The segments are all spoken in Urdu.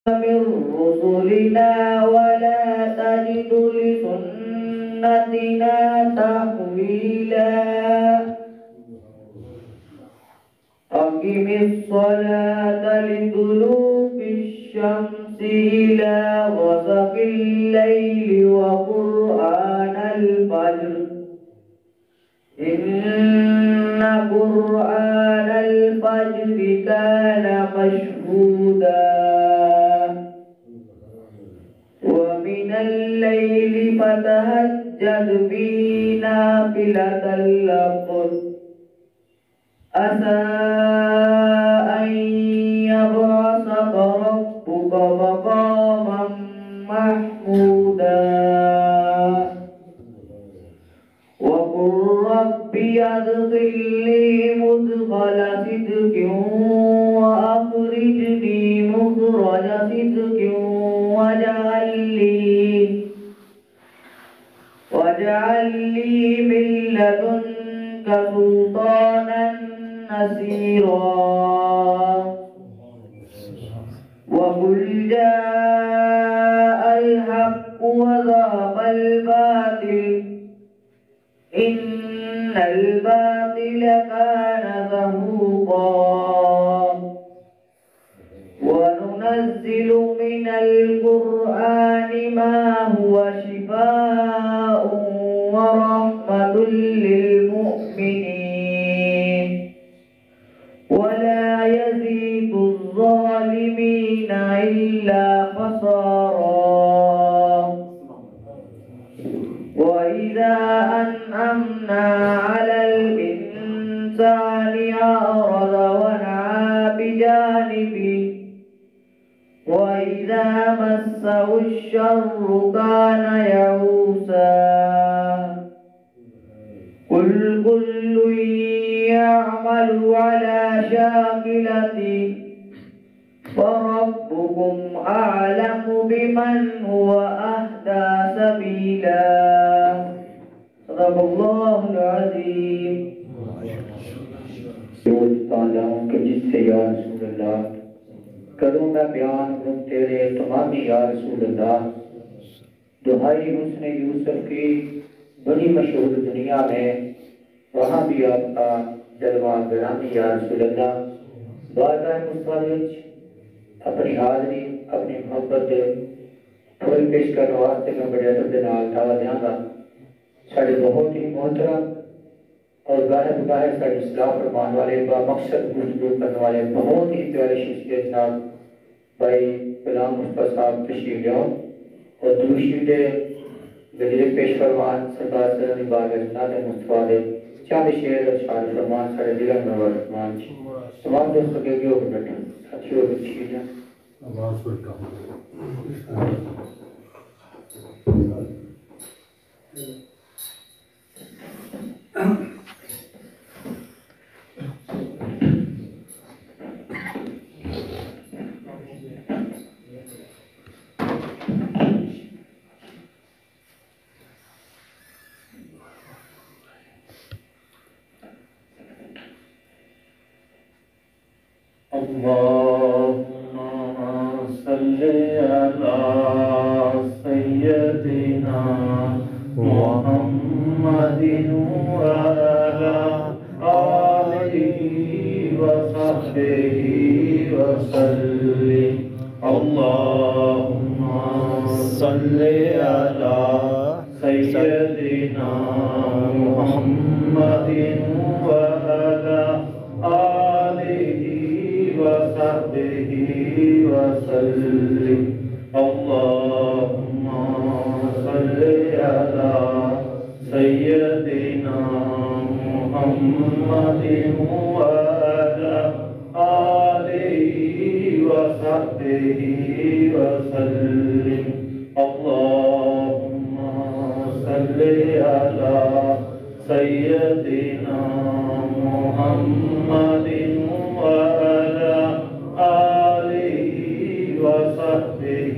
من رسلنا ولا تجد لسنتنا تحويلا أقم الصلاة لدلوك الشمس إلى غسق الليل وقرآن الفجر إن قرآن الفجر كان مشهودا ومن الليل فتهجد به نافلة لك عسى أن يبعثك ربك مقاما محمودا وقل رب أدخلني مدخل صدق وأخرجني مخرج صدق واجعل لي من لدنك سلطانا نصيرا وقل جاء الحق وذهب الباطل إن الباطل كان زهوقا وننزل من القرآن ما هو شفاء ورحمة للمؤمنين ولا يزيد الظالمين إلا خسارا وإذا أنعمنا على الإنسان أعرض ونأى بجانبه وإذا مسه الشر كان يئوسا قل كل يعمل على شاكلته فربكم أعلم بمن هو أهدى سبيلا صدق الله العظيم کہ جس سے یا رسول اللہ کروں میں بیان کروں تیرے تمامی یا رسول اللہ دہائی حسن یوسف کی بڑی مشہور دنیا میں وہاں بھی آپ کا جلوہ گرامی یا رسول اللہ بارگاہ مصطفیٰ اپنی حاضری اپنی محبت پھول پیش کرنے واسطے میں بڑے ادب کے نال دعوت دیاں گا ساڈے بہت ہی محترم اور گاہے بگاہے ساڈی اصلاح فرمان والے با مقصد گفتگو کرنے والے بہت ہی پیارے شخصیت جناب بھائی غلام مصطفیٰ صاحب تشریف لے آؤ اور دوشید غزل پیش فرمان سرکار صلی اللہ علیہ وسلم مصطفیٰ دے چاند شعر اور شعر فرمان سارے دلوں میں فرمان تمام دوستوں کے لیے ہو بیٹھا ساتھیوں کو تشریف لے آواز پر کام اللهم صل على سيدنا محمد وعلى آله وصحبه وسلم اللهم صل على سيدنا محمد وعلى آله وصحبه وسلم اللهم صل على سيدنا محمد وعلى آله وصحبه وسلم اللهم صل على سيدنا محمد وعلى آله وصحبه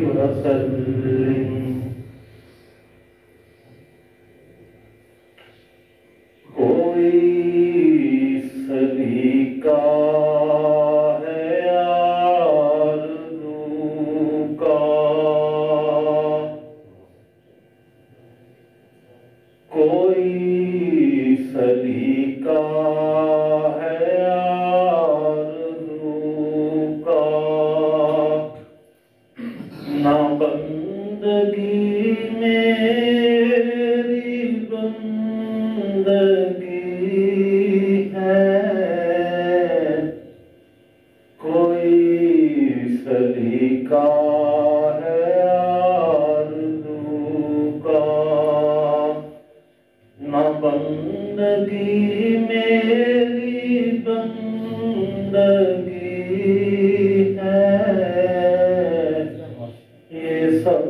وسلم کوئی سلیقہ ہے آرزو کا ہے آرزو کا، نہ بندگی میری بندگی ہے، یہ سب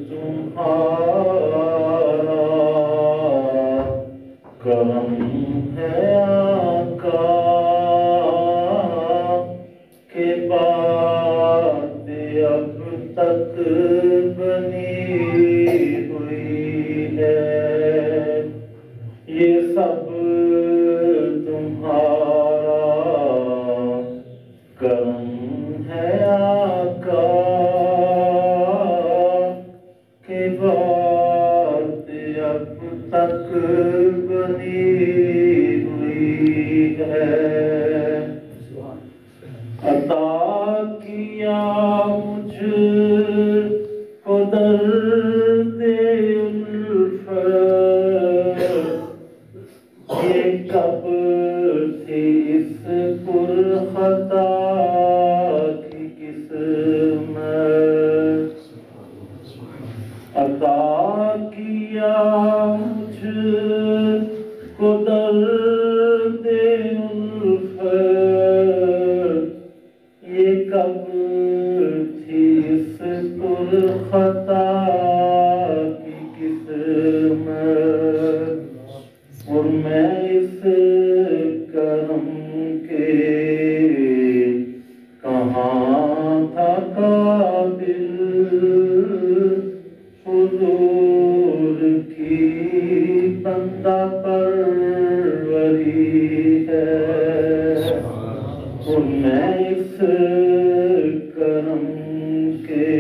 تمہارا کرم ہے آقا، کہ بات اب تک بنی ہوئی ہے، یہ سب تمہارا کرم ہے آقا، کہ بات اب تک بنی ہوئی ہے، عطا کیا مجھ کو درد الفت، یہ کب تھی اس پرخطا کی قسمت، عطا کیا مجھ کو درد الفت، یہ کب تھی اس پرخطا کی قسمت، اور میں اس کرم کے کہاں تھا قابل، حضور کی بندہ پروری ہے، اور میں اس کرم کے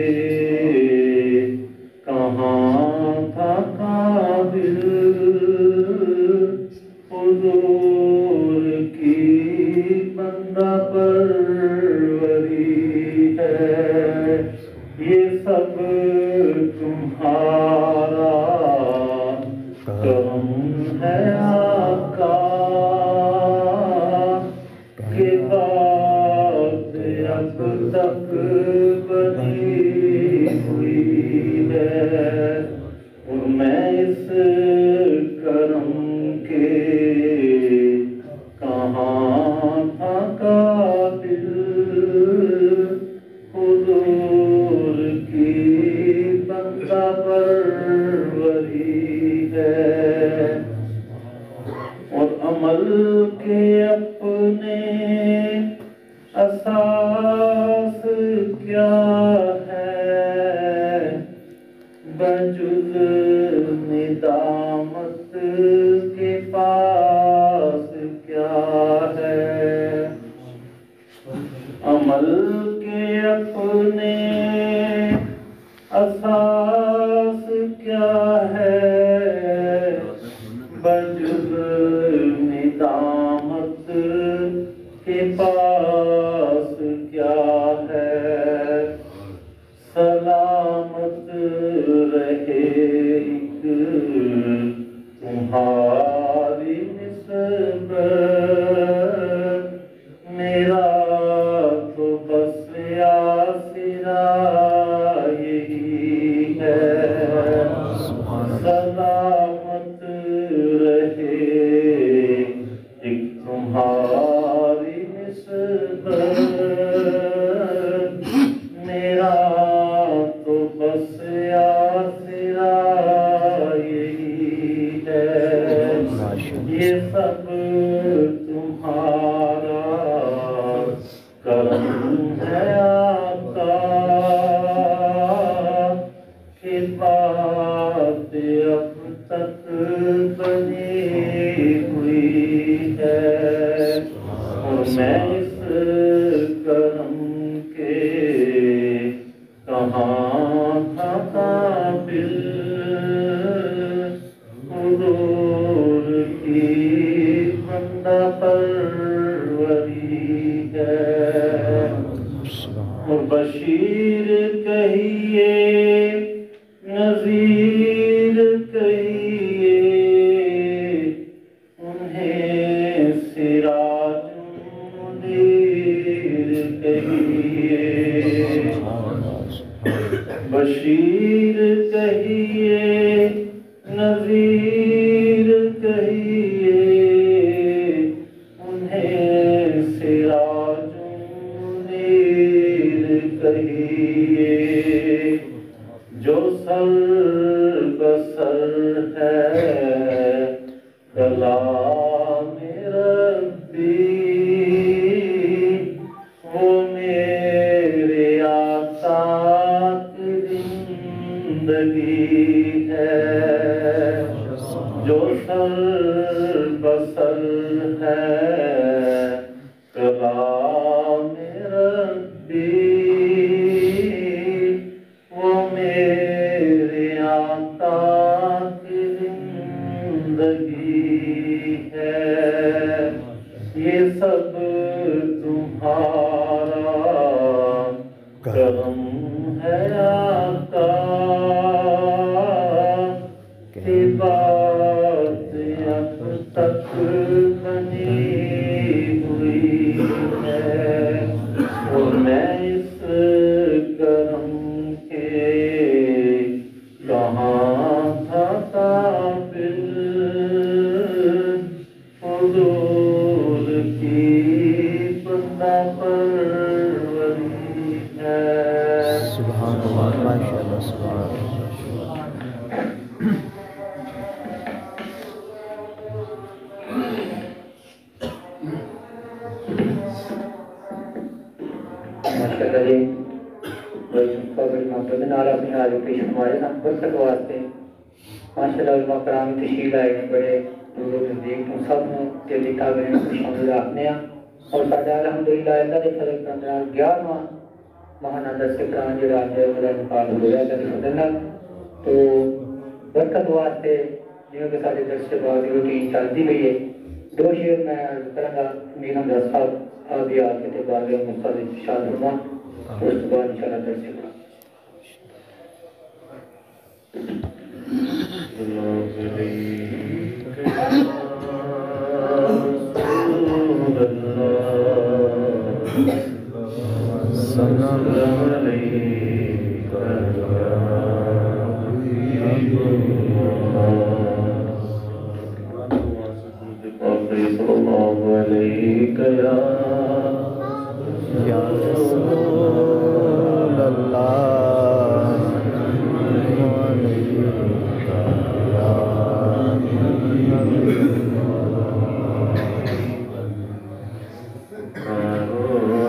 کہاں تھا قابل، حضور کی بندہ پروری ہے، یہ سب تمہارا کرم ہے آقا، کہ بات اب تک بنی ہوئی ہے، اور میں اس کرم کے کہاں تھا قابل، حضور کی بندہ پروری ہے، اور عمل کے اپنے اساس کیا ہے، بجز ندامت کے پاس کیا ہے، عمل کے اپنے اساس کیا ہے، بجز ندامت کے پاس کیا ہے، سلامت رہے ایک تمہاری نسبت، میرا تو بس آسرا یہی ہے، سلامت رہے ایک تمہاری نسبت، میرا تو بس آسرا یہی ہے، یہ سب تمہارا کرم ہے آقا، کہ بات اب تک بنی ہوئی ہے، اور میں اس کرم کے کہاں تھا قابل، حضور کی بندہ پروری ہے، اور بشیر کہیے نذیر کہیے، انہیں سراج منیر کہیے، بشیر کہیے نذیر کہیے انہیں سراج منیر کہیے جو سر بسر ہے کلام ربی وہ میرے آقا کی زندگی ہے جو سر بسر ہے کلام ربی وہ میرے آقا کی زندگی ہے یہ سب تمہارا کرم ہے آقا کی بات اب تک بنی ہوئی ہے اور میں اس کرم کے کہاں تھا قابل حضور کی بندہ پروری ہے سبحان اللہ ماشاءاللہ سبحان اللہ ماشاءاللہ جی بڑی محبت نال اپنی حاضر پیش ہمارے ساتھ برکت واسطے ماشاءاللہ علماء کرام تشریف لائے ہیں بڑے دور و نزدیک تو سب نے دلی کعبے میں خوش آمدید آخنے ہیں اور ساڈا الحمدللہ اللہ کے فضل کرم نال 11واں ماہانہ درس قرآن جو آج میرا انعقاد ہو رہا ہے اللہ کے فضل نال تو برکت واسطے جنہوں کے سارے درس کے بعد روٹین چلتی گئی ہے دو شعر میں عرض کروں گا امیر حمزہ صاحب آگے آ کے بعد مستعد شاد فرمان اور اس کے بعد انشاءاللہ درس قرآن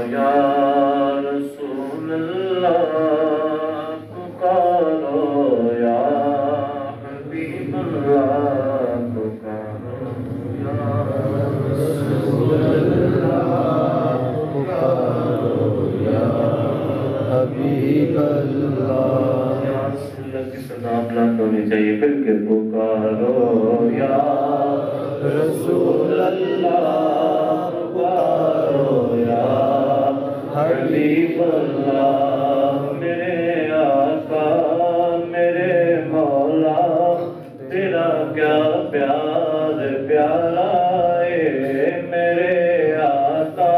یا رسول اللہ حبیب اللہ کی صدا بلند ہونی چاہیے پھر کہ پکارو یا رسول اللہ پکارو یا حبیب اللہ میرے آقا میرے مولا تیرا کیا پیار پیارا ہے میرے آقا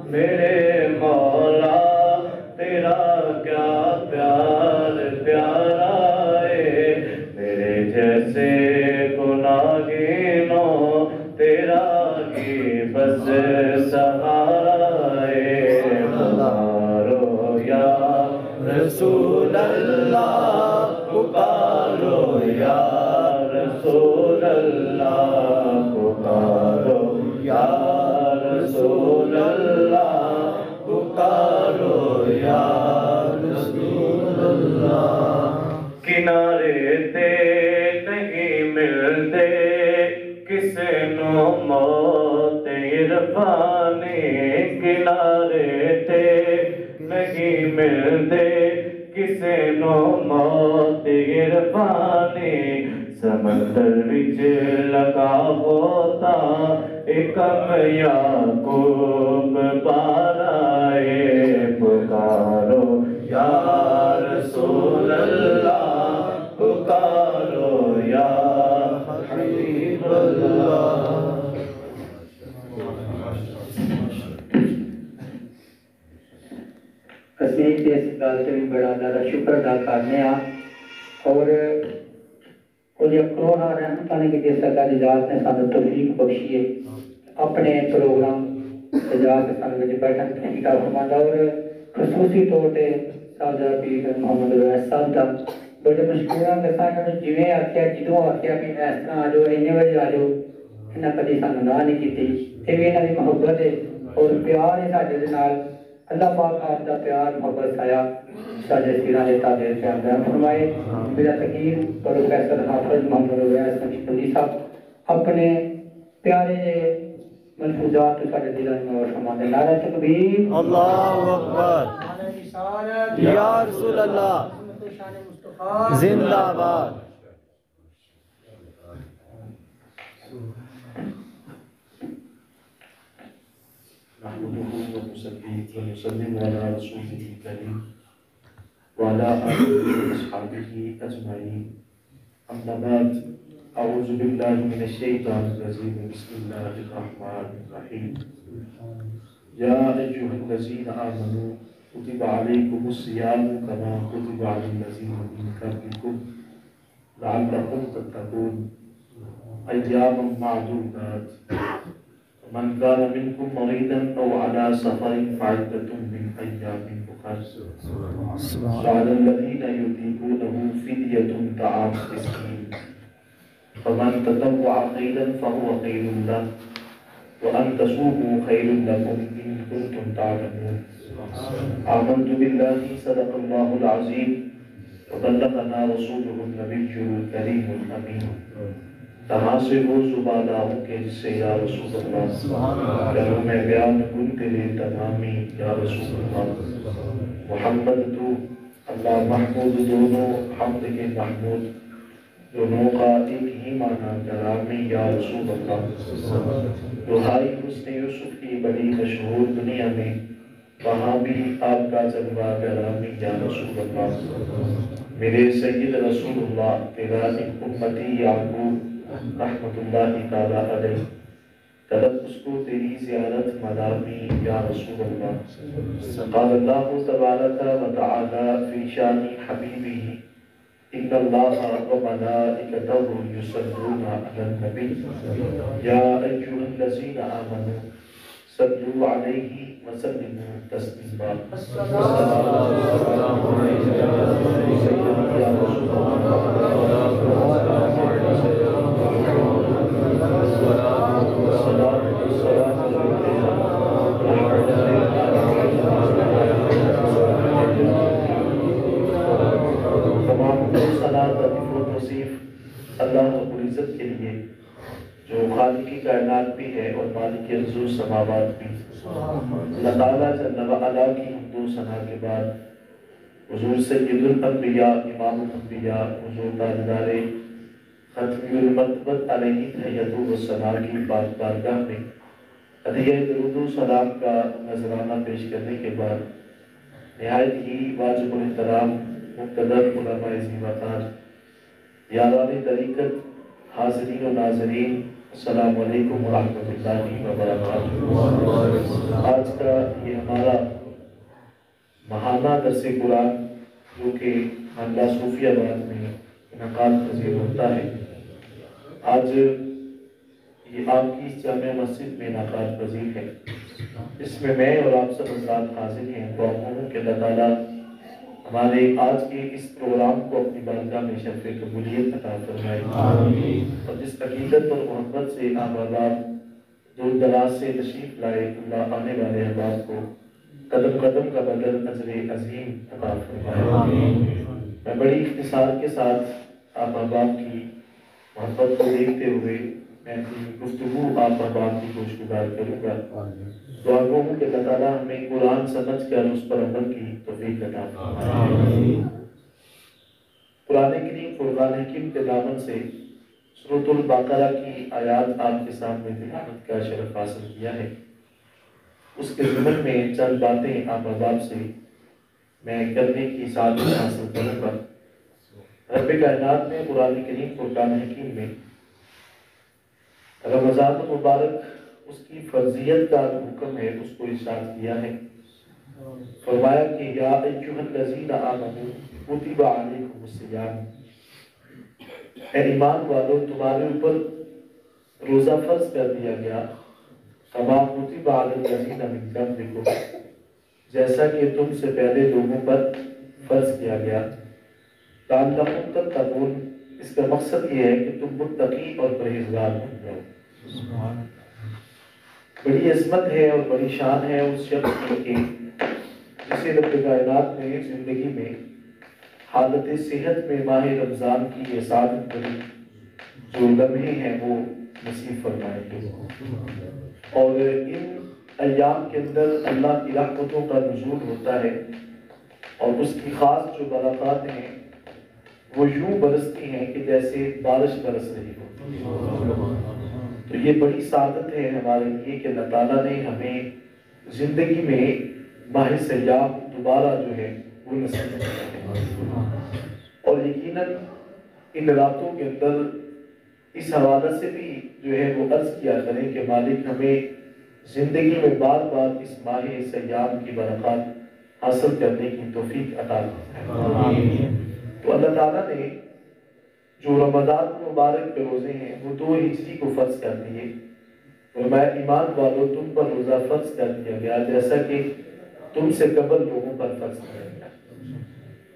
میرے مولا تیرا کیا پیار پیارا ہے میرے جیسے گناہگینوں تیرا ہی بس سہارا ہے پکارو یا رسول اللہ پکارو یا رسول اللہ پکارو یا رسول اللہ پکارو یا رسول اللہ کنارے تے نہیں ملتے کسے نو موت عرفانی کنارے تے نہیں ملتے کسے نو موت عرفانی سمندر وچ لگا ہوتا ایکم یعقوب بارائے پکارو یا رسول اللہ پکارو یا حبیب اللہ تصدیق سے اس گل سے بھی بڑا زیادہ شکر ادا کرنے ہاں اور کچھ کروڑا رحمتاں نے کہ سرکار دی ذات نے سانو توفیق بخشی ہے اپنے پروگرام سجا کے سانو وچ بیٹھن دی توفیق فرماتا اور خصوصی طور تے صاحب پیر محمد ویس صاحب دا بڑے مشکور ہاں کہ سانو جویں آکھیا جدوں آکھیا بھی اس طرح آ جاؤ اننے بجے آ جاؤ انہاں کدی سانو نہ نہیں کیتی اے وی انہاں دی محبت ہے اور پیار ہے ساڈے دے نال اللہ پاک آپ دا پیار محبت سایہ ساڈے سیراں دے تابع سے عطا فرمائے میرا تقیر پروفیسر حافظ محمد ویس نقشبندی صاحب اپنے پیارے ملفوظات ساڈے دلاں میں فرماتے نعرہ تکبیر اللہ اکبر یا رسول اللہ زندہ باد نحمده ونسلم على رسوله الكريم وعلى آله وأصحابه أجمعين أما بعد أعوذ بالله من الشيطان الرجيم بسم الله الرحمن الرحيم يا أيها الذين آمنوا كتب عليكم الصيام كما كتب على الذين من قبلكم لعلكم تتقون أياما معدودات من كان منكم مريضا أو على سفر فعدة من أيام أخر وعلى الذين يطيقونه فدية طعام مسكين فمن تطوع خيرا فهو خير له وأن تصوموا خير لكم إن كنتم تعلمون آمنت بالله صدق الله العظيم وبلغنا رسوله النبي الكريم الأمين کہاں سے وہ زبان آؤں کہ جس سے یا رسول اللہ کروں میں بیان کن تیرے تمامی یا رسول اللہ محمد تو اللہ محمود دونوں حمد کے محمود دونوں کا ایک ہی معنی کرامی یا رسول اللہ دہائی حسن یوسف کی بڑی مشہور دنیا میں وہاں بھی آپ کا جلوہ کرامی یا رسول اللہ میرے سید رسول اللہ تیرا ایک امتی یعقوب رحمت اللہ تعالیٰ علیہ طلب اس کو تیری زیارت مدامی یا رسول اللہ قال اللہ تبارک و تعالی فی شان حبیبہ ان اللہ و ملائکتہ یصلون علی النبی یا ایھا الذین آمنوا صلوا علیہ وسلموا تسلیما اللہ رب العزت کے لیے جو خالق کی کائنات بھی ہے اور مالک ارض و سماوات بھی اللہ تعالیٰ جل وعلا کی حمد و ثنا کے بعد حضور سید الانبیاء امام الانبیاء حضور تاجدار ختم المرتبت علیہ تحیت و ثنا کی پاک بارگاہ میں ہدیہ درود و سلام کا نذرانہ پیش کرنے کے بعد نہایت ہی واجب الاحترام مقتدر علماء زیواتار یاران طریقت حاضرین و ناظرین السلام علیکم ورحمۃ اللہ وبرکاتہ آج کا یہ ہمارا ماہانہ درس قرآن جو کہ محلہ صوفی آباد میں انعقاد پذیر ہوتا ہے آج یہ آپ کی جامع مسجد میں انعقاد پذیر ہے اس میں میں اور آپ سب حضرات حاضر ہیں دعا ہوں کہ اللہ تعالیٰ ہمارے آج کے اس پروگرام کو اپنی بارگاہ میں شرف قبولیت عطا فرمائے اور جس عقیدت اور محبت سے آپ احباب دور دراز سے تشریف لائے اللہ آنے والے احباب کو قدم قدم کا بدل اجر عظیم عطا فرمائے میں بڑی اختصار کے ساتھ آپ احباب کی محبت کو دیکھتے ہوئے میں اپنی گفتگو آپ احباب کی گوشگزار کروں گا دعا ہوں کہ اللہ تعالیٰ ہمیں قرآن سمجھ کر اس پر عمل کی توفیق عطا فرمائے قرآن کریم فرقان حکیم کے دامن سے سورۃ البقرہ کی آیات آپ کے سامنے تلاوت کا شرف حاصل کیا ہے اس کے ضمن میں چند باتیں آپ احباب سے میں کرنے کی سعادت حاصل کروں گا رب کائنات میں قرآن کریم فرقان حکیم میں رمضان مبارک اس کی فرضیت کا حکم ہے اس کو ارشاد کیا ہے فرمایا کہ یا ایھا الذین آمنوا کتب علیکم الصیام، اے ایمان والو تمہارے اوپر روزہ فرض کر دیا گیا، کما کتب علی الذین من قبلکم، جیسا کہ تم سے پہلے لوگوں پر فرض کیا گیا، لعلکم تتقون، اس کا مقصد یہ ہے کہ تم متقی اور پرہیزگار بن جاؤ۔ بڑی عظمت ہے اور بڑی شان ہے اس شخص کی کہ جسے رب کائنات نے زندگی میں حالت صحت میں ماہ رمضان کی یہ سعادت بڑی جو لمحے ہیں وہ نصیب فرمائے گے، اور ان ایام کے اندر اللہ کی رحمتوں کا نزول ہوتا ہے اور اس کی خاص جو برکات ہیں وہ یوں برستی ہیں کہ جیسے بارش برس رہی ہو۔ تو یہ بڑی سعادت ہے ہمارے لیے کہ اللہ تعالیٰ نے ہمیں زندگی میں ماہ سیام دوبارہ جو ہے وہ نصیب کیا ہے، اور یقیناً ان راتوں کے اندر اس حوالے سے بھی جو ہے وہ عرض کیا کریں کہ مالک ہمیں زندگی میں بار بار اس ماہ سیام کی برکات حاصل کرنے کی توفیق عطا فرمائے۔ تو اللہ تعالیٰ نے جو رمضان مبارک کے روزے ہیں وہ 2 ہجری کو فرض کر دیے، فرمایا ایمان والو تم پر روزہ فرض کر دیا گیا جیسا کہ تم سے قبل لوگوں پر فرض کیا گیا۔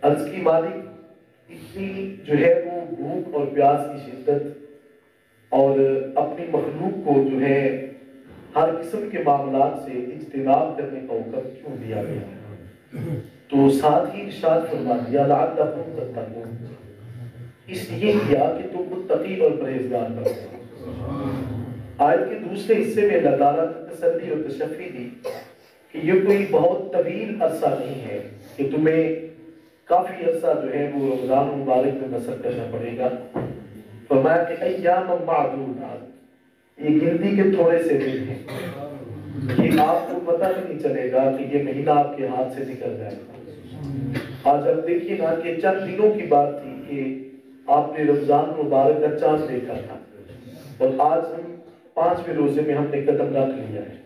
عرض کی مالک اتنی جو ہے وہ بھوک اور پیاس کی شدت اور اپنی مخلوق کو جو ہے ہر قسم کے معاملات سے اجتناب کرنے کا حکم کیوں دیا گیا؟ تو ساتھ ہی ارشاد فرما دیا لعلکم تتقون، اس لیے کیا کہ تم متقی اور پرہیزگار بنو۔ آیت کے دوسرے حصے میں اللہ تعالیٰ نے تسلی اور تشفی دی کہ یہ کوئی بہت طویل عرصہ نہیں ہے کہ تمہیں کافی عرصہ جو ہے وہ رمضان مبارک میں بسر کرنا پڑے گا۔ فرمایا کہ ایام معدودات، یہ گنتی کے تھوڑے سے دن ہیں کہ آپ کو پتہ بھی نہیں چلے گا کہ یہ مہینہ آپ کے ہاتھ سے نکل جائے گا۔ آج اب دیکھیے نا کہ چند دنوں کی بات تھی کہ آپ نے رمضان مبارک کا چاند دیکھا تھا، اور آج ہم 5ویں روزے میں ہم نے قدم رکھ لیا ہے۔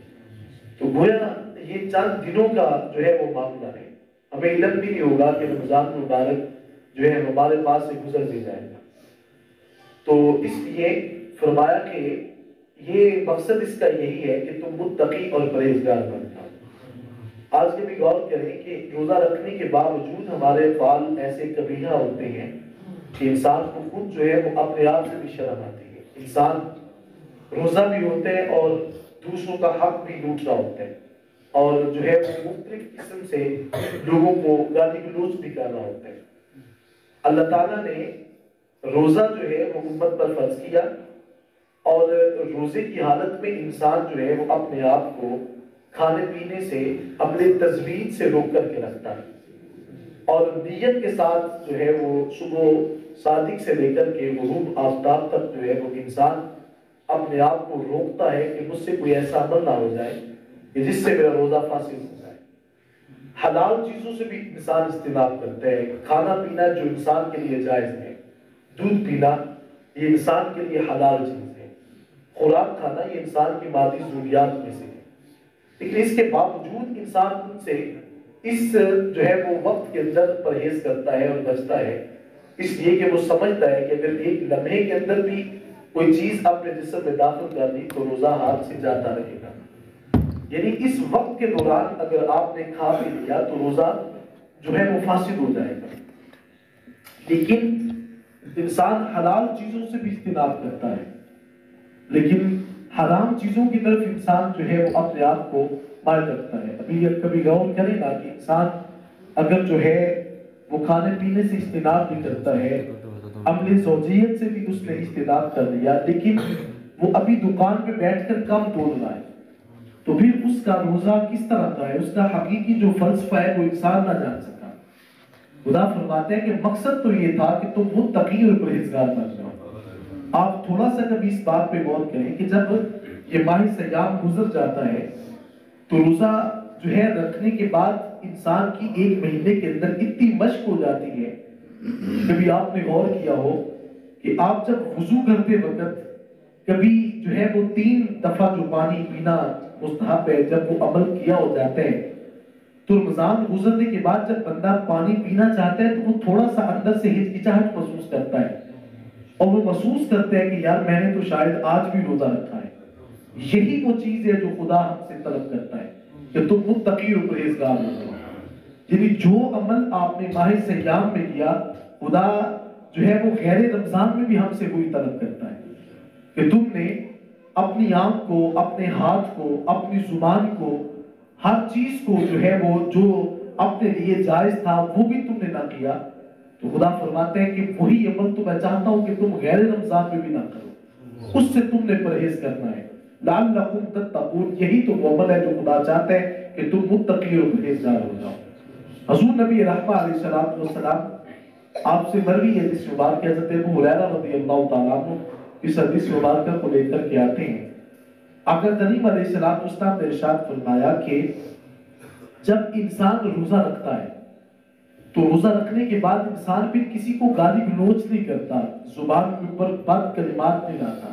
تو گویا یہ چند دنوں کا جو ہے وہ معاملہ ہے، ہمیں علم بھی نہیں ہوگا کہ رمضان مبارک جو ہے ہمارے پاس سے گزر بھی جائے گا۔ تو اس لیے فرمایا کہ یہ مقصد اس کا یہی ہے کہ تم متقی اور پرہیزگار بن جاؤ۔ آج کے بھی غور کریں کہ روزہ رکھنے کے باوجود ہمارے فعال ایسے قبیحہ ہوتے ہیں کہ انسان کو خود جو ہے وہ اپنے آپ سے بھی شرم آتی ہے۔ انسان روزہ بھی ہوتا ہے اور دوسروں کا حق بھی لوٹ رہا ہوتا ہے، اور جو ہے وہ مختلف قسم سے لوگوں کو گالی گلوچ بھی کر رہا ہوتا ہے۔ اللہ تعالیٰ نے روزہ جو ہے وہ امت پر فرض کیا، اور روزے کی حالت میں انسان جو ہے وہ اپنے آپ کو کھانے پینے سے اپنے تزوید سے روک کر کے رکھتا ہے، اور نیت کے ساتھ جو ہے وہ صبح صادق سے لے کر کے غروب آفتاب تک جو ہے وہ انسان اپنے آپ کو روکتا ہے کہ مجھ سے کوئی ایسا عمل نہ ہو جائے کہ جس سے میرا روزہ فاسد ہو جائے۔ حلال چیزوں سے بھی انسان اجتناب کرتا ہے، کھانا پینا جو انسان کے لیے جائز ہے، دودھ پینا یہ انسان کے لیے حلال چیز ہے، خوراک کھانا یہ انسان کی مادی ضروریات میں سے ہے، لیکن اس کے باوجود انسان ان سے اس جو ہے وہ وقت کے اندر پرہیز کرتا ہے اور بچتا ہے، اس لیے کہ وہ سمجھتا ہے کہ اگر ایک لمحے کے اندر بھی کوئی چیز اپنے جسم میں داخل کر دی تو روزہ ہاتھ سے جاتا رہے گا۔ یعنی اس وقت کے دوران اگر آپ نے کھا بھی لیا تو روزہ جو ہے وہ فاسد ہو جائے گا۔ لیکن انسان حلال چیزوں سے بھی اجتناب کرتا ہے، لیکن حرام چیزوں کی طرف انسان جو ہے وہ اپنے آپ کو مائل رکھتا ہے۔ ابھی کبھی غور کریں نا کہ انسان اگر جو ہے وہ کھانے پینے سے اجتناب بھی کرتا ہے، عمل زوجیت سے بھی اس نے اجتناب کر لیا، لیکن وہ ابھی دکان پہ بیٹھ کر کم تول رہا ہے، تو پھر اس کا روزہ کس طرح کا ہے؟ اس کا حقیقی جو فلسفہ ہے وہ انسان نہ جان سکا۔ خدا فرماتے ہیں کہ مقصد تو یہ تھا کہ تم متقی اور پرہیزگار بن جاؤ۔ آپ تھوڑا سا کبھی اس بات پہ غور کریں کہ جب یہ ماہ سیام گزر جاتا ہے تو روزہ جو ہے رکھنے کے بعد انسان کی 1 مہینے کے اندر اتنی مشق ہو جاتی ہے۔ کبھی آپ نے غور کیا ہو کہ آپ جب وضو کرتے وقت کبھی جو ہے وہ 3 دفعہ جو پانی پینا مستحب ہے، جب وہ عمل کیا ہو جاتا ہے تو رمضان گزرنے کے بعد جب بندہ پانی پینا چاہتا ہے تو وہ تھوڑا سا اندر سے ہچکچاہٹ محسوس کرتا ہے، اور وہ محسوس کرتا ہے کہ یار میں نے تو شاید آج بھی روزہ رکھا ہے۔ یہی وہ چیز ہے جو خدا ہم سے طلب کرتا ہے کہ تم متقی اور پرہیزگار ہو جاؤ۔ یعنی جو عمل آپ نے ماہ سیام میں کیا، خدا جو ہے وہ غیر رمضان میں بھی ہم سے وہی طلب کرتا ہے کہ تم نے اپنی آنکھ کو، اپنے ہاتھ کو، اپنی زبان کو، ہر چیز کو جو ہے وہ جو اپنے لیے جائز تھا وہ بھی تم نے نہ کیا۔ تو خدا فرماتے ہیں کہ وہی عمل تو میں چاہتا ہوں کہ تم غیر رمضان میں بھی نہ کرو، اس سے تم نے پرہیز کرنا ہے۔ لعلکم تتقون، یہی تو وہ عمل ہے جو خدا چاہتا ہے کہ تم متقی اور پرہیزگار ہو جاؤ۔ حضور نبی رحمہ علیہ السلام آپ سے مروی ہے حدیث مبارکہ، حضرت ابو ہریرہ رضی اللہ تعالیٰ عنہ اس حدیث مبارکہ کو لے کر کے آتے ہیں۔ آقا کریم علیہ السلام نے ارشاد فرمایا کہ جب انسان روزہ رکھتا ہے تو روزہ رکھنے کے بعد انسان پھر کسی کو گالی گلوچ نہیں کرتا، زبان کے اوپر بد کلمات نہیں لاتا۔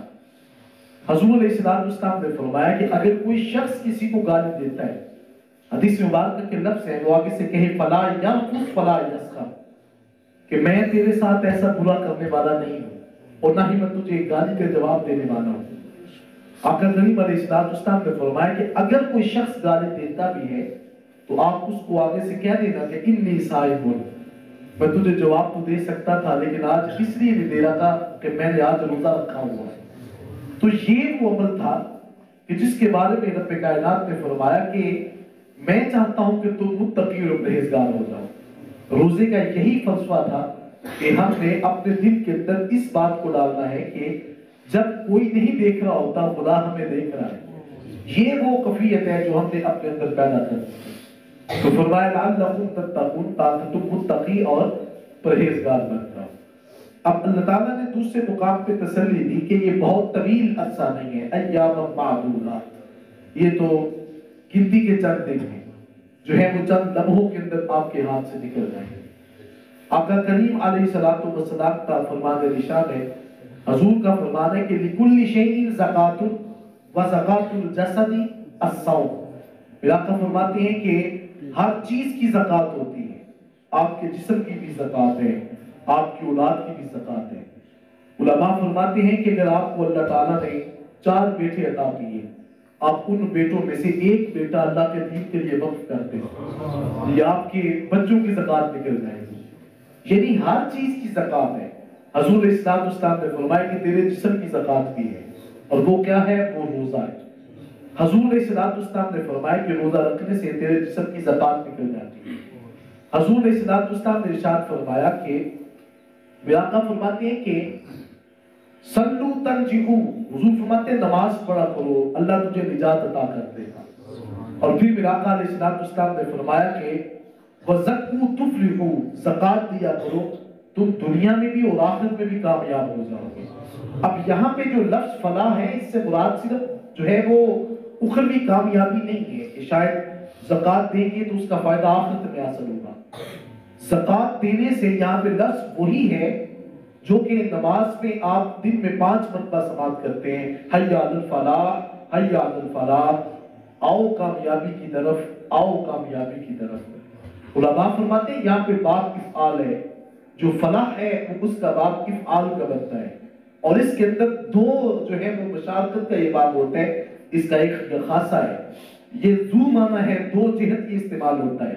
حضور علیہ السلام نے فرمایا کہ اگر کوئی شخص کسی کو گالی دیتا ہے، حدیث مبارکہ کے لفظ ہے وہ آگے سے کہے فلا یرفث ولا یسخر، کہ میں تیرے ساتھ ایسا برا کرنے والا نہیں ہوں اور نہ ہی میں تجھے گالی کا جواب دینے والا ہوں۔ آقا کریم علیہ السلام نے فرمایا کہ اگر کوئی شخص گالی دیتا بھی ہے تو آپ اس کو آگے سے کہہ دینا کہ انی صائم، میں تجھے جواب تو دے سکتا تھا لیکن آج اس لیے نہیں دے رہا تھا کہ میں نے آج روزہ رکھا ہوا ہے۔ تو یہ وہ عمل تھا کہ جس کے بارے میں رب کائنات نے فرمایا کہ میں چاہتا ہوں کہ تم متقی اور پرہیزگار ہو جاؤ۔ روزے کا یہی فلسفہ تھا کہ ہم نے اپنے دل کے اندر اس بات کو ڈالنا ہے کہ جب کوئی نہیں دیکھ رہا ہوتا خدا ہمیں دیکھ رہا ہے۔ یہ وہ کیفیت ہے جو ہم نے اپنے اندر پیدا کر دی۔ تو فرمایا لعلکم تتقون، تاکہ تم متقی اور پرہیزگار بن جاؤ۔ اب اللہ تعالیٰ نے دوسرے مقام پہ تسلی دی کہ یہ بہت طویل عرصہ نہیں ہے، ایام معدودات، یہ تو گنتی کے چند دن ہیں جو ہے وہ چند لمحوں کے اندر آپ کے ہاتھ سے نکل جائیں گے۔ آقا کریم علیہ السلام کا فرمان ارشاد ہے، حضور کا فرمان ہے کہ لِكُلِّ شَيْءٍ زَكَاةٌ وَزَكَاةُ الْجَسَدِ الصَّوْمُ۔ پھر آقا فرماتے ہیں کہ ہر چیز کی زکوٰۃ ہوتی ہے، آپ کے جسم کی بھی زکوٰۃ ہے، آپ کی اولاد کی بھی زکوٰۃ ہے۔ علماء فرماتے ہیں کہ اگر آپ کو اللہ تعالیٰ نے 4 بیٹے عطا کیے، آپ ان بیٹوں میں سے ایک بیٹا اللہ کے دین کے لیے وقف کرتے ہیں، یہ آپ کے بچوں کی زکوٰۃ نکل جائے گی۔ یعنی ہر چیز کی زکوٰۃ ہے۔ حضور اسلام نے فرمایا کہ تیرے جسم کی زکوٰۃ بھی ہے، اور وہ کیا ہے؟ وہ روزہ ہے۔ حضور اسلام نے فرمایا کہ روزہ رکھنے سے تیرے جسم کی زکوٰۃ نکل جاتی ہے۔ حضور اسلام نے ارشاد فرمایا کہ میرا آقا فرماتے ہیں کہ صلو تنجحو، حضور فرماتے ہیں نماز پڑھا کرو اللہ تجھے نجات عطا کر دے گا۔ اور پھر میرا آقا علیہ السلام نے فرمایا کہ وَزَكُّوا تُفْلِحُوا، زکوٰۃ دیا کرو تم دنیا میں بھی اور آخرت میں بھی کامیاب ہو جاؤ گے۔ اب یہاں پہ جو لفظ فلاح ہے اس سے مراد صرف جو ہے وہ اخروی کامیابی نہیں ہے کہ شاید زکوٰۃ دیں گے تو اس کا فائدہ آخرت میں حاصل ہوگا۔ زکوٰۃ دینے سے یہاں پہ لفظ وہی ہے جو کہ نماز میں آپ دن میں 5 مرتبہ سماعت کرتے ہیں، حی علی الفلاح، حی علی الفلاح، آؤ کامیابی کی طرف، آؤ کامیابی کی طرف۔ علماء فرماتے ہیں یہاں پہ باب افعال ہے، جو فلاح ہے وہ اس کا باب افعال کا بنتا ہے، اور اس کے اندر 2 جو ہے وہ مشارکت کا یہ باب ہوتا ہے، اس کا ایک خاصہ ہے، یہ ذو معنی ہے، 2 جہت کی استعمال ہوتا ہے۔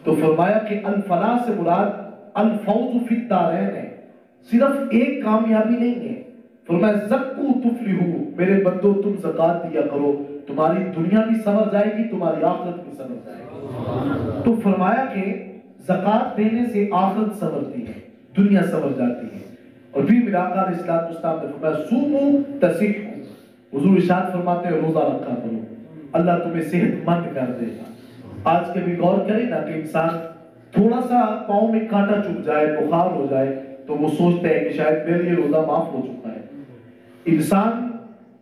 تو فرمایا کہ الفلاح سے مراد الفوز فی الدارین ہے، صرف ایک کامیابی نہیں ہے۔ فرمایا زکو تفلحو، میرے بندو تم زکوٰۃ دیا کرو، تمہاری دنیا بھی سنور جائے گی، تمہاری آخرت بھی سنور جائے گی۔ تو فرمایا کہ زکوٰۃ دینے سے آخرت سنورتی ہے، دنیا سنور جاتی ہے۔ اور پھر میرا آقا علیہ السلام نے فرمایا صوموا تصحوا، حضور ارشاد فرماتے ہیں روزہ رکھا کرو اللہ تمہیں صحت مند کر دے گا۔ آج کبھی غور کریں نا کہ انسان تھوڑا سا پاؤں میں کانٹا چبھ جائے، بخار ہو جائے تو وہ سوچتا ہے کہ شاید میرے لیے روزہ معاف ہو چکا ہے۔ انسان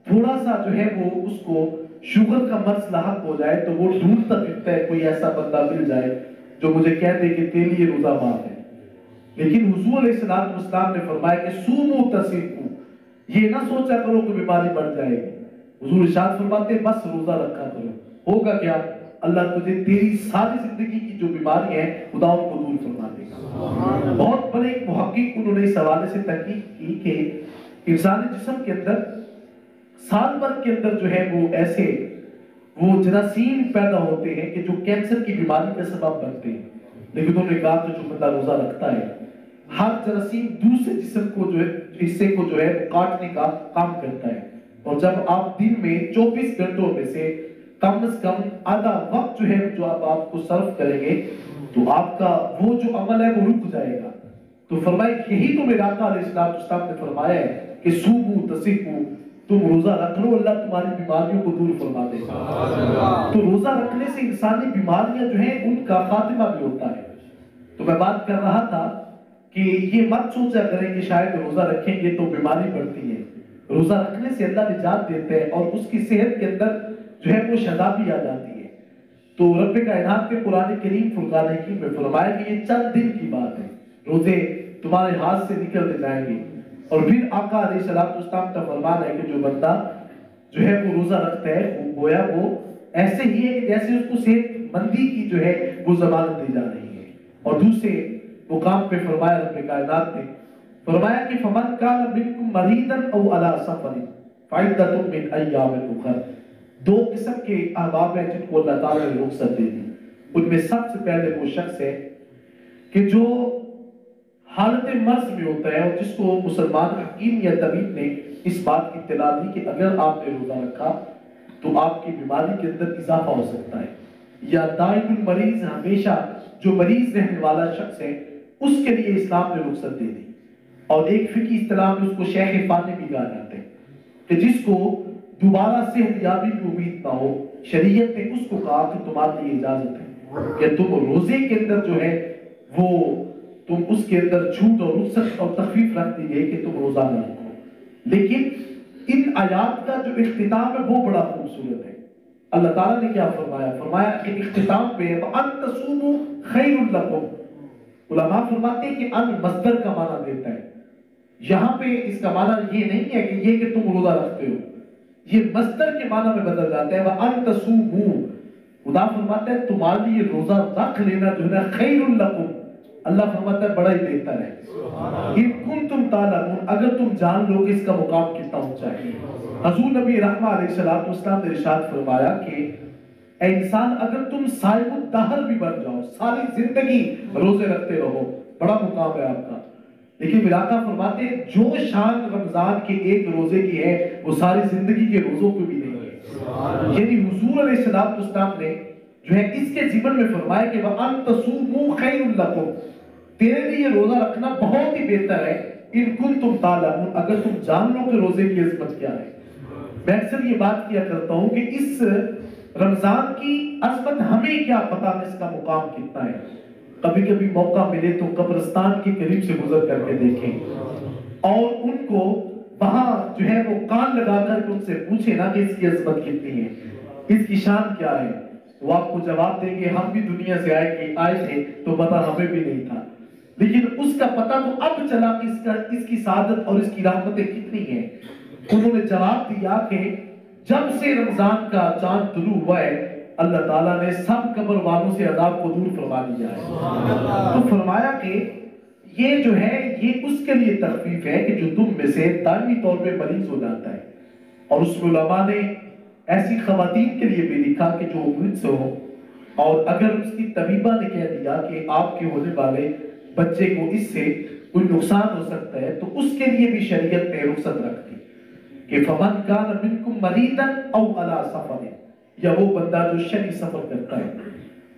تھوڑا سا جو ہے وہ اس کو شوگر کا مرض لاحق ہو جائے تو وہ ڈھونڈتا پھرتا ہے کوئی ایسا بندہ مل جائے جو مجھے کہہ دے کہ تیرے لیے روزہ معاف ہے۔ لیکن حضور علیہ السلام نے فرمایا کہ صوموا تصحوا، یہ نہ سوچا کرو کہ بیماری بڑھ جائے گی۔ حضور ارشاد فرماتے ہیں بس روزہ رکھا کرو، ہوگا کیا؟ اللہ تجھے تیری ساری زندگی کی جو بیماری ہے خدا ان کو دور فرما دے گا۔ بہت بڑے ایک محقق انہوں نے اس حوالے سے تحقیق کی کہ انسانی جسم کے اندر سال بھر کے اندر جو ہے وہ ایسے وہ جراثیم پیدا ہوتے ہیں کہ جو کینسر کی بیماری کا سبب بنتے ہیں، لیکن انہوں نے کہا کہ جو بندہ روزہ رکھتا ہے ہر جراثیم دوسرے جسم کو جو ہے حصے کو جو ہے کاٹنے کا کام کرتا ہے، اور جب آپ دن میں 24 گھنٹوں میں سے کم از کم آدھا وقت جو ہے جو آپ کو صرف کریں گے تو آپ کا وہ جو عمل ہے وہ رک جائے گا۔ تو فرمائے یہی تو میرے آقا علیہ السلام نے فرمایا ہے کہ صوموا تصحوا، تم روزہ رکھ لو اللہ تمہاری بیماریوں کو دور فرما دے گا۔ تو روزہ رکھنے سے انسانی بیماریاں جو ہیں ان کا خاتمہ بھی ہوتا ہے۔ تو میں بات کر رہا تھا کہ یہ مت سوچا کریں کہ شاید روزہ رکھیں گے تو بیماری بڑھتی ہے، روزہ رکھنے سے اللہ نجات دیتے ہیں اور اس کی صحت کے اندر جو ہے وہ شادابی آ جاتی ہے۔ تو رب کائنات کے قرآن کریم فرقان حکیم میں فرمایا کہ یہ چند دن کی بات ہے، روزے تمہارے ہاتھ سے نکلتے جائیں گے، اور پھر آقا علیہ السلام کا فرمان ہے کہ جو بندہ جو ہے وہ روزہ رکھتا ہے وہ گویا وہ ایسے ہی ہے کہ جیسے اس کو صحت مندی کی جو ہے وہ ضمانت دی جا رہی ہے۔ اور دوسرے مقام پہ فرمایا رب کائنات نے فرمایا کہ فمن کان منکم مریضا او علی سفر فعدۃ من ایام اخر، دو قسم کے احباب ہیں جن کو اللہ تعالیٰ نے رخصت دے دی۔ ان میں سب سے پہلے وہ شخص ہے کہ جو حالت مرض میں ہوتا ہے اور جس کو مسلمان حکیم یا طبیب نے اس بات کی اطلاع دی کہ اگر آپ نے روزہ رکھا تو آپ کی بیماری کے اندر اضافہ ہو سکتا ہے، یا دائم المریض، ہمیشہ جو مریض رہنے والا شخص ہے اس کے لیے اسلام نے رخصت دے دی۔ اور ایک فقہی اصطلاح میں اس کو شیخ فانی بھی کہا جاتا ہے کہ جس کو دوبارہ صحت یابی کی امید نہ ہو، شریعت نے اس کو کہا کہ تمہارے لیے اجازت ہے کہ تم روزے کے اندر جو ہے وہ تم اس کے اندر چھوٹ اور رخصت اور تخفیف رکھ دی گئی کہ تم روزہ نہ رکھو۔ لیکن ان آیات کا جو اختتام ہے وہ بڑا خوبصورت ہے۔ اللہ تعالیٰ نے کیا فرمایا؟ فرمایا کہ اختتام پہ وَأَن تَصُومُوا خَيْرٌ لَكُمْ، علماء فرماتے ہیں کہ ان مصدر کا معنی دیتا ہے، یہاں پہ اس کا معنی یہ نہیں ہے کہ یہ کہ تم روزہ رکھتے ہو، یہ مصدر کے معنی میں بدل جاتا ہے وَأَن تَصُومُوا، خدا فرماتا ہے تمہارے لیے روزہ رکھ لینا جو ہے خَيْرٌ لَكُمْ، اللہ فرماتا ہے بڑا ہی بہتر ہے۔ ان کنتم تعلمون، اگر تم جان لو کہ اس کا مقام کتنا اونچا ہے۔ حضور نبی رحمہ علیہ السلام نے ارشاد فرمایا کہ اے انسان اگر تم صائم الدہر بھی بن جاؤ، ساری زندگی روزے رکھتے رہو، بڑا مقام ہے آپ کا، لیکن میرا آقا فرماتے ہیں جو شان رمضان کے ایک روزے کی ہے وہ ساری زندگی کے روزوں کو بھی نہیں ہے۔ یعنی حضور علیہ السلام نے جو ہے اس کے ضمن میں فرمایا کہ وَأَن تَصُومُوا خَيْرٌ لَكُمْ، تیرے لیے روزہ رکھنا بہت ہی بہتر ہے، ان کنتم تعلمون، اگر تم جان لو کہ روزے کی عظمت کیا ہے۔ میں اکثر یہ بات کیا کرتا ہوں کہ اس رمضان کی عظمت ہمیں کیا پتا کہ اس کا مقام کتنا ہے۔ کبھی کبھی موقع ملے تو قبرستان کے قریب سے گزر کر کے دیکھیں اور ان کو وہاں جو ہے وہ کان لگا کر کے ان سے پوچھیں نا کہ اس کی عظمت کتنی ہے، اس کی شان کیا ہے، وہ آپ کو جواب دیں گے ہم بھی دنیا سے آئے تھے تو پتہ ہمیں بھی نہیں تھا، لیکن اس کا پتہ تو اب چلا کہ اس کی سعادت اور اس کی رحمتیں کتنی ہیں۔ انہوں نے جواب دیا کہ جب سے رمضان کا چاند طلوع ہوا ہے اللہ تعالیٰ نے سب قبر والوں سے عذاب کو دور فرما دیا ہے۔ تو فرمایا کہ یہ جو ہے یہ اس کے لیے تخفیف ہے کہ جو تم میں سے دائمی طور پہ مریض ہو جاتا ہے، اور اس میں علماء نے ایسی خواتین کے لیے بھی لکھا کہ جو امید سے ہو، اور اگر اس کی طبیبہ نے کہہ دیا کہ آپ کے ہونے والے بچے کو اس سے کوئی نقصان ہو سکتا ہے تو اس کے لیے بھی شریعت نے رخصت رکھ دی کہ فمن کان منکم مریضا او علی سفر، یا وہ بندہ جو شرعی سفر کرتا ہے۔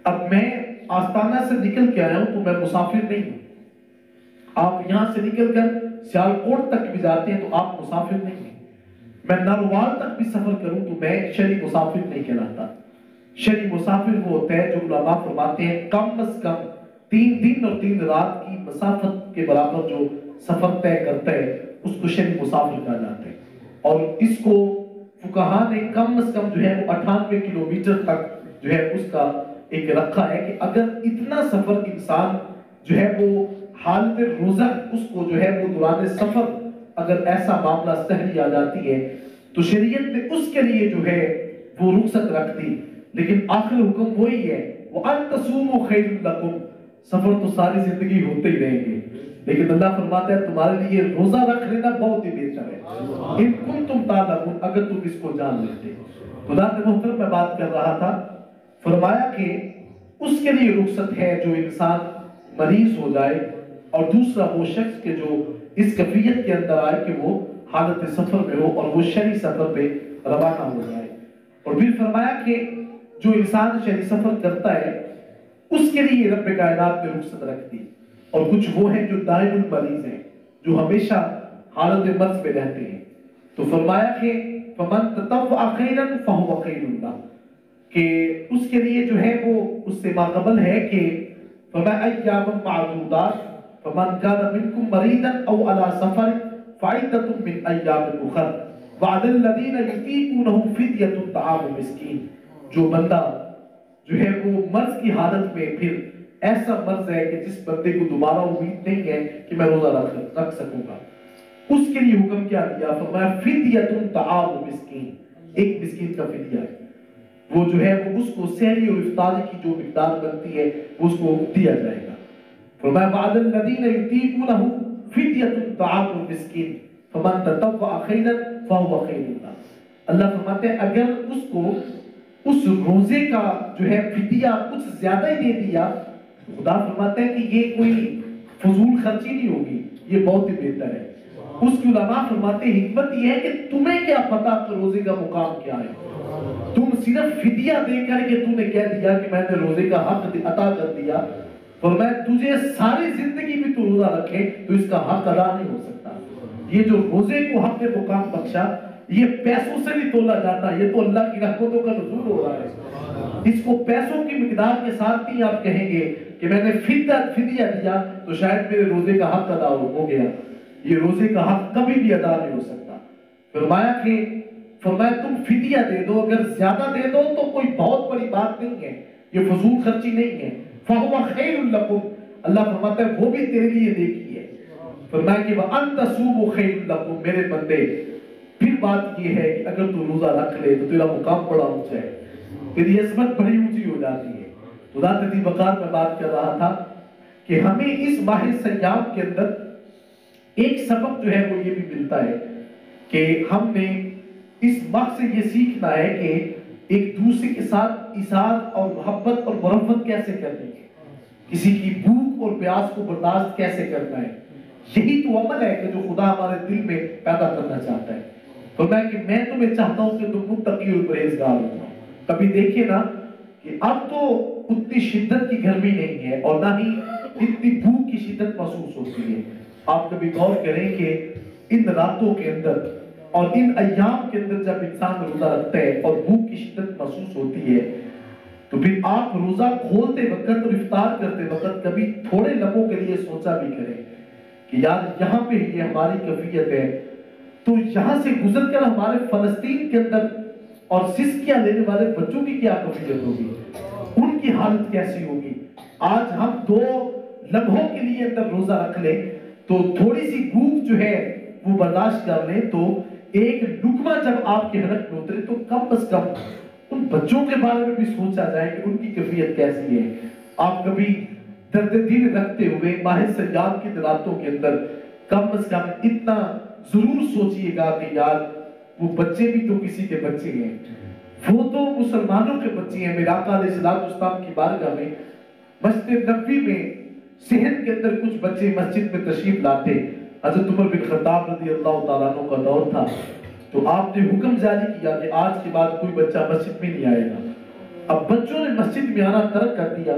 اب میں آستانہ سے نکل کے آیا ہوں تو میں مسافر نہیں ہوں، آپ یہاں سے نکل کر سیالکوٹ تک بھی جاتے ہیں تو آپ مسافر نہیں ہیں، میں نروال تک بھی سفر کروں تو میں شرعی مسافر نہیں کہلاتا۔ شرعی مسافر وہ ہوتا ہے جو علماء فرماتے ہیں کم از کم 3 دن اور 3 رات کی مسافت کے برابر جو سفر طے کرتا ہے اس کو شرعی مسافر کہا جاتا ہے، اور اس کو فقہاء نے کم از کم جو ہے وہ 98 کلومیٹر تک جو ہے اس کا ایک رکھا ہے کہ اگر اتنا سفر انسان جو ہے وہ حالت روزہ اس کو جو ہے وہ دوران سفر اگر ایسا معاملہ سہری آ جاتی ہے تو شریعت نے اس کے لیے جو ہے وہ رخصت رکھ دی لیکن آخر حکم وہی ہے وَأَن تَصُومُوا خَيْرٌ لَكُمْ. سفر تو ساری زندگی ہوتے ہی رہیں گے، لیکن اللہ فرماتا ہے تمہارے لیے روزہ رکھ لینا بہت ہی بہتر ہے ان کنتم تعلمون، اگر تم اس کو جان لیتے. خدا کے محترم میں بات کر رہا تھا، فرمایا کہ اس کے لیے رخصت ہے جو انسان مریض ہو جائے، اور دوسرا وہ شخص کہ جو اس کیفیت کے اندر آئے کہ وہ حالت سفر میں ہو اور وہ شرعی سفر پہ روانہ ہو جائے. اور پھر فرمایا کہ جو انسان شرعی سفر کرتا ہے اس کے لیے رب کائنات نے رخصت رکھ دی. اور کچھ وہ ہیں جو دائم المریض ہیں، جو ہمیشہ حالت مرض میں رہتے ہیں. تو فرمایا کہ فمن تطوع خیرا فہو خیر اللہ، کہ اس کے لیے جو ہے وہ اس سے ماقبل ہے کہ فما ایام معدودات فمن کان منکم مریضا او علی سفر فعدۃ من ایام اخر وعلى الذین یطیقونہ فدیۃ طعام مسکین. جو بندہ جو ہے وہ مرض کی حالت میں پھر ایسا مرض ہے کہ جس بندے کو دوبارہ امید نہیں ہے کہ میں روزہ رکھ سکوں گا، اس کے لیے حکم کیا دیا؟ فرمایا فدیۃ طعام مسکین، ایک مسکین کا فدیہ ہے، وہ جو ہے وہ اس کو سحری اور افطاری کی جو مقدار بنتی ہے اس کو دیا جائے گا. فرمایا بعد الذین یطیقونہ فدیۃ طعام مسکین فمن تطوع خیرا فہو خیر اللہ. اللہ فرماتے ہیں اگر اس کو اس روزے کا جو ہے فدیہ کچھ زیادہ ہی دے دیا، خدا فرماتے ہیں کہ یہ کوئی فضول خرچی نہیں ہوگی، یہ بہت ہی بہتر ہے. اس کی علماء فرماتے ہیں حکمت یہ ہے کہ تمہیں کیا پتا کہ روزے کا مقام کیا ہے، تم صرف فدیہ دے کر کے تم نے کہہ دیا کہ میں نے روزے کا حق عطا کر دیا. فرمایا تجھے ساری زندگی بھی تو روزہ رکھے تو اس کا حق ادا نہیں ہو سکتا. یہ جو روزے کو حق مقام بخشا یہ پیسوں سے نہیں تولا جاتا، یہ تو اللہ کی رحمتوں کا نزول ہو رہا ہے. اس کو پیسوں کی مقدار کے ساتھ نہیں آپ کہیں گے کہ میں نے فدیہ دیا تو شاید میرے روزے کا حق ادا ہو گیا. یہ روزے کا حق کبھی بھی ادا نہیں ہو سکتا. فرمایا تم فدیہ دے دو، اگر زیادہ دے دو تو کوئی بہت بڑی بات نہیں ہے، یہ فضول خرچی نہیں ہے. فَهُوَ خَيْرٌ لَكُمْ، اللہ فرماتا ہے وہ بھی تیرے لیے نیکی ہے. فرمایا کہ وَأَن تَصُومُوا خَيْرٌ لَكُمْ، میرے بندے پھر بات یہ ہے کہ اگر تو روزہ رکھ لے تو تیرا مقام بڑا اونچا ہے، تیری عظمت بڑی اونچی ہو جاتی ہے. خدا تیری وقار میں بات کر رہا تھا کہ ہمیں اس ماہ سیام کے اندر ایک سبق جو ہے وہ یہ بھی ملتا ہے کہ ہم نے اس ماہ سے یہ سیکھنا ہے کہ ایک دوسرے کے ساتھ ایثار اور محبت اور مرافقت کیسے کرنی ہے، کسی کی بھوک اور پیاس کو برداشت کیسے کرنا ہے. یہی تو عمل ہے کہ جو خدا ہمارے دل میں پیدا کرنا چاہتا ہے. فرمایا کہ میں تمہیں چاہتا ہوں کہ تم متقی اور پرہیزگار ہو جاؤ. کبھی دیکھیے نا کہ اب تو اتنی شدت کی گرمی نہیں ہے اور نہ ہی اتنی بھوک کی شدت محسوس ہوتی ہے. آپ کبھی غور کریں کہ ان راتوں کے اندر اور ان ایام کے اندر جب انسان روزہ رکھتا ہے اور بھوک کی شدت محسوس ہوتی ہے تو پھر آپ روزہ کھولتے وقت اور افطار کرتے وقت کبھی تھوڑے لمحوں کے لیے سوچا بھی کریں کہ یار یہاں پہ یہ ہماری کیفیت ہے تو یہاں سے گزر کر ہمارے فلسطین کے اندر اور سسکیاں لینے والے بچوں کی کیا کیفیت ہوگی، ان کی حالت کیسی ہوگی. آج ہم 2 لمحوں کے لیے اندر روزہ رکھ لیں تو تھوڑی سی بھوک جو ہے وہ برداشت کر لیں تو ایک لقمہ جب آپ کے حلق میں اترے تو کم از کم ان بچوں کے بارے میں بھی سوچا جائے کہ ان کی کیفیت کیسی ہے. آپ کبھی درد دل رکھتے ہوئے ماہ سیام کی راتوں کے اندر کم از کم اتنا ضرور سوچئے گا کہ یار وہ بچے بھی تو کسی کے بچے ہیں، وہ تو مسلمانوں کے بچے ہیں. میرے آقا علیہ السلام کی بارگاہ میں مسجد نبوی میں صحن کے اندر کچھ بچے مسجد میں تشریف لاتے. حضرت عمر بن خطاب رضی اللہ تعالیٰ عنہ کا دور تھا تو آپ نے حکم جاری کیا کہ آج کے بعد کوئی بچہ مسجد میں نہیں آئے گا. اب بچوں نے مسجد میں آنا ترک کر دیا.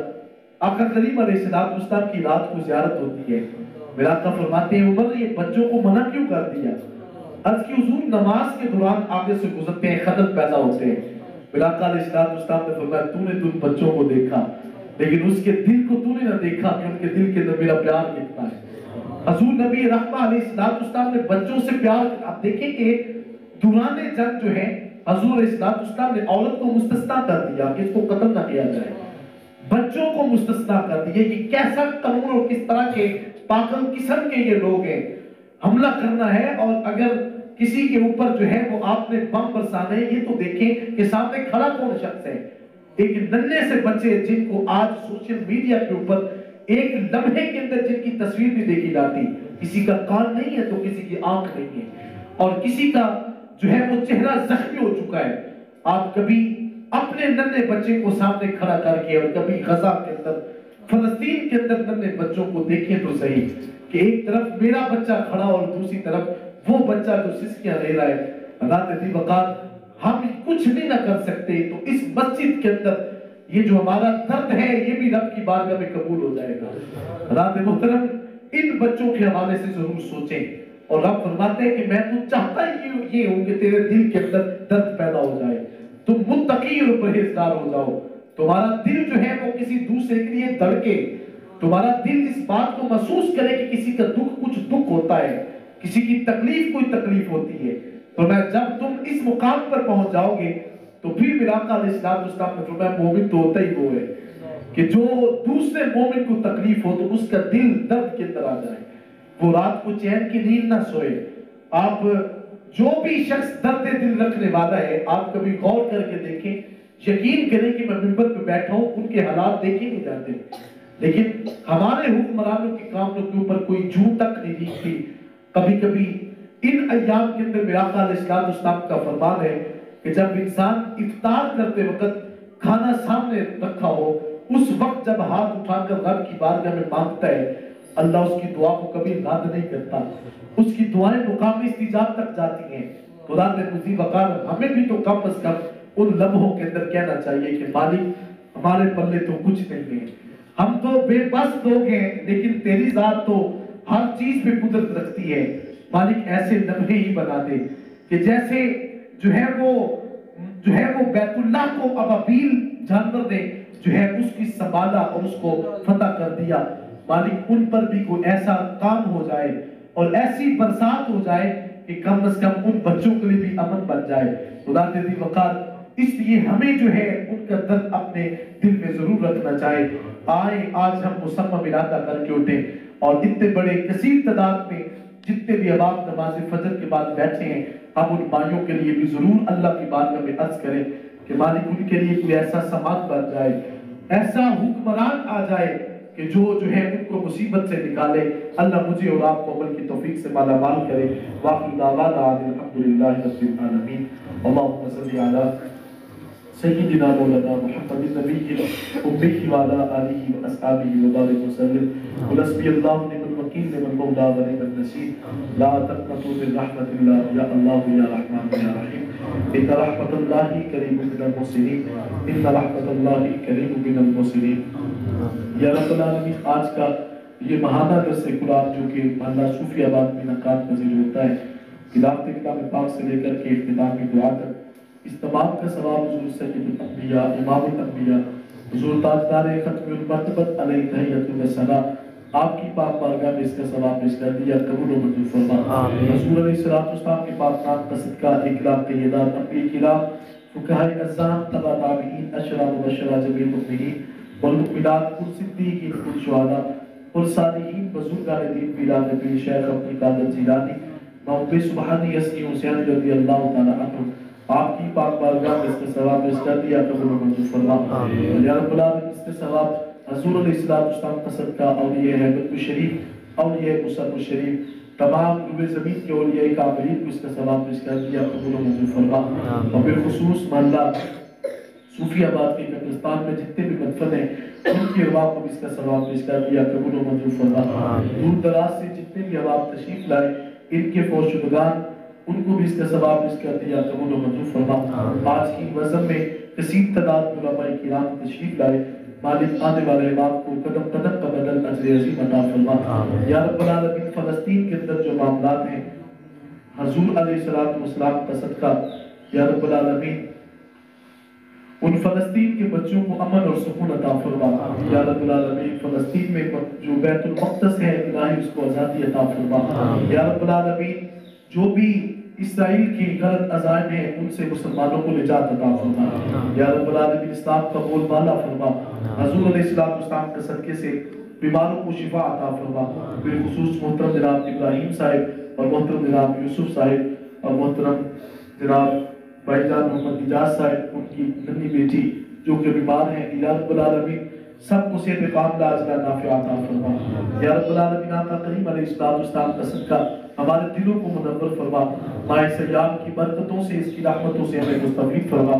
آقا کریم علیہ السلام کی رات کو زیارت ہوتی ہے. میرا آقا فرماتے ہیں عمر یہ بچوں کو منع کیوں کر دیا؟ عرض کی حضور نماز کے دوران آگے سے گزرتے ہیں، خلل پیدا ہوتے ہیں. میرا آقا علیہ السلام نے فرمایا تو نے ان بچوں کو دیکھا لیکن اس کے دل کو تو نے نہ دیکھا کہ ان کے دل کے اندر میرا پیار کتنا ہے. حضور نبی رحمہ علیہ السلام نے بچوں سے پیار. آپ دیکھیں کہ دوران جنگ جو ہے حضور علیہ السلام نے عورت کو مستثنا کر دیا کہ اس کو قتل نہ کیا جائے، بچوں کو مستثنا کر دیا. یہ کیسا قانون اور کس طرح کے پاگل قسم کے یہ لوگ ہیں. حملہ کرنا ہے اور اگر کسی کے اوپر جو ہے وہ آپ نے بم برسانا ہے، یہ تو دیکھیں کہ سامنے کھڑا کون شخص ہے. ایک ننھے سے بچے جن کو آج سوشل میڈیا کے اوپر ایک لمحے کے اندر جن کی تصویر بھی دیکھی جاتی، کسی کا کان نہیں ہے تو کسی کی آنکھ نہیں ہے، اور کسی کا جو ہے وہ چہرہ زخمی ہو چکا ہے۔ آپ کبھی اپنے ننھے بچے کو سامنے کھڑا کر کے اور کبھی غزہ کے اندر، فلسطین کے اندر ننھے بچوں کو دیکھیں تو صحیح کہ ایک طرف میرا بچہ کھڑا اور دوسری طرف وہ بچہ جو سسکیاں لے رہا ہے۔ حضرات ذی وقار ہم کچھ بھی نہ کر سکتے تو اس مسجد کے اندر یہ جو ہمارا درد ہے یہ بھی رب کی بارگاہ میں قبول ہو جائے گا۔ حضرات محترم ان بچوں کے حوالے سے ضرور سوچیں، اور رب فرماتے ہیں کہ میں تو چاہتا ہی یہ ہوں کہ تیرے دل کے اندر درد پیدا ہو جائے، تم متقی اور پرہیزگار ہو جاؤ، تمہارا دل جو ہے وہ کسی دوسرے کے لیے دھڑکے، تمہارا دل اس بات کو محسوس کرے کہ کسی کا دکھ کچھ دکھ ہوتا ہے، کسی کی تکلیف کوئی تکلیف ہوتی ہے۔ تو میں جب تم اس مقام پر پہنچ جاؤ گے تو پھر میرا آقا علیہ السلام نے فرمایا مومن تو ہوتا ہی وہ ہے کہ جو دوسرے مومن کو تکلیف ہو تو اس کا دل درد کے اندر آ جائے، وہ رات کو چین کی نیند نہ سوئے۔ آپ جو بھی شخص درد دل رکھنے والا ہے آپ کبھی غور کر کے دیکھیں، یقین کریں کہ میں منبر پہ بیٹھا ہوں ان کے حالات دیکھے نہیں جاتے، لیکن ہمارے حکمرانوں کے کاموں کے اوپر کوئی جھوٹ تک نہیں دیکھتی۔ کبھی کبھی ان ایام کے اندر میرا آقا علیہ السلام کا فرمان ہے کہ جب انسان افطار کرتے وقت کھانا سامنے رکھا ہو اس وقت جب ہاتھ اٹھا کر رب کی بارگاہ میں مانگتا ہے، اللہ اس کی دعا کو کبھی رد نہیں کرتا، اس کی دعائیں مقام استجاب تک جاتی ہیں۔ خدا نے ذی وقار ہمیں بھی تو کم از کم ان لمحوں کے اندر کہنا چاہیے کہ مالک ہمارے پلے تو کچھ نہیں ہے، ہم تو بے بس لوگ ہیں، لیکن تیری ذات تو ہر چیز پہ قدرت رکھتی ہے۔ مالک ایسے لمحے ہی بنا دے کہ جیسے جو ہے وہ بیت اللہ کو ابابیل جانور نے جو ہے اس کی سنبھالا اور اس کو فتح کر دیا، مالک ان پر بھی کوئی ایسا کام ہو جائے اور ایسی برسات ہو جائے کہ کم از کم ان بچوں کے لیے بھی امن بن جائے۔ خدا ذی وقار اس لیے ہمیں جو ہے ان کا درد اپنے دل میں ضرور رکھنا چاہے۔ آئیں آج ہم مصمم ارادہ کر کے اٹھیں اور اتنے بڑے کثیر تعداد میں جتنے بھی احباب نماز فجر کے بعد بیٹھے ہیں ہم ان مائیوں کے لیے بھی ضرور اللہ کی بارگاہ میں عرض کریں کہ مالک ان کے لیے کوئی ایسا سامان بن جائے، ایسا حکمران آ جائے کہ جو ہے ان کو مصیبت سے نکالے۔ اللہ مجھے اور آپ کو عمل کی توفیق سے مالا مال کرے۔ وآخر دعوانا الحمدللہ رب العالمین۔ اللہم صلی علی سیدنا مولانا محمد النبی الأمی وعلی آلہ وأصحابہ وبارک وسلم۔ قل حسبی اللہ نعم الوکیل نعم المولا ونعم النصیر۔ لا تقنطوا من رحمت اللہ یا اللہ یا رحمن یا رحیم۔ ان رحمت اللہ قریب من المحسنین، ان رحمت اللہ قریب من المحسنین۔ یا رب العالمین آج کا یہ ماہانہ درس قرآن جو کہ محلہ صوفی آباد میں انعقاد پذیر ہوتا ہے، تلاوت کلام پاک سے لے کر کے اختتامی دعا تک، اس تمام کا ثواب حضور سید الانبیاء امام الانبیاء حضور تاجدار ختم المرتبت علیہ تحیۃ السلام آپ کی پاک بارگاہ میں اس کا ثواب پیش کر دیا، قبول و منظور فرما۔ حضور علیہ السلام کے پاک نام کا صدقہ اکرام قیدات انبیاء کرام فقہاء اعظام تبع تابعین اشرار و بشرا جمیع المؤمنین والمؤمنات والصدیقین والشہداء والصالحین بزرگان دین پیران نبی شیخ عبد القادر جیلانی موقع سبحانی یسقی حسین رضی اللہ تعالی عنہ آپ کی پاک بارگاہ میں اس کا ثواب پیش کر دیا، قبول و منظور فرما۔ یا رب العالمین اس کا ثواب حضور علیہ السلام کا صدقہ اولیاء حیبت الشریف اولیاء مصعب الشریف تمام روئے زمین کے اولیاء کاملین کو اس کا ثواب پیش کر دیا، قبول و منظور فرما۔ اور بالخصوص محلہ صوفی آباد کے قبرستان میں جتنے بھی مدفن ہیں ان کی ارواح کو اس کا ثواب پیش کر دیا، قبول و منظور فرما۔ دور دراز سے جتنے بھی احباب تشریف لائے ان کے فوت شدگان ان کو بھی اس کا ثواب پیش کر دیا، قبول و منظور فرما۔ آج کی وزن میں کثیر تعداد علماء کرام تشریف لائے، مالک آنے والے احباب کو قدم قدم کا بدل اجر عظیم عطا فرما۔ یا رب العالمین فلسطین کے اندر جو معاملات ہیں حضور علیہ السلام کا صدقہ، یا رب العالمین ان فلسطین کے بچوں کو امن اور سکون عطا فرما۔ یا رب العالمین فلسطین میں جو بیت المقدس ہے الہی اس کو آزادی عطا فرما۔ یا رب العالمین جو بھی اسرائیل کی غلط عزائم ہیں ان سے مسلمانوں کو نجات عطا فرما۔ یا رب العالمین اسلام کا بول بالا فرما، حضور علیہ السلام کے صدقے سے بیماروں کو شفا عطا فرما۔ بالخصوص محترم جناب ابراہیم صاحب اور محترم جناب یوسف صاحب اور محترم جناب بھائی جان محمد اجاز صاحب ان کی ننھی بیٹی جو کہ بیمار ہیں یا رب العالمین سب کو صحت کاملہ عاجلہ نافعہ عطا فرما یا رب العالمین آقا کریم علیہ السلام کا صدقہ ہمارے دلوں کو منور فرما ماہ سیام کی برکتوں سے اس کی رحمتوں سے ہمیں مستفید فرما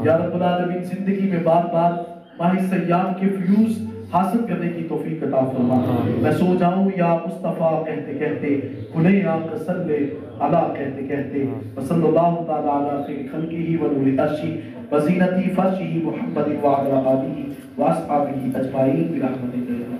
یا رب العالمین زندگی میں بار بار ماہ سیام کے فیوز حاصل کرنے کی توفیق عطا فرما میں سو جاؤں یا مصطفیٰ کہتے کہتے کھلے آنکھ صلی علی کہتے کہتے وصلی اللہ تعالی علی خیر خلقہ و نور عرشہ وزینتی فرشہ محمد وعلی آلہ واصحابہ اجمعین برحمتک یا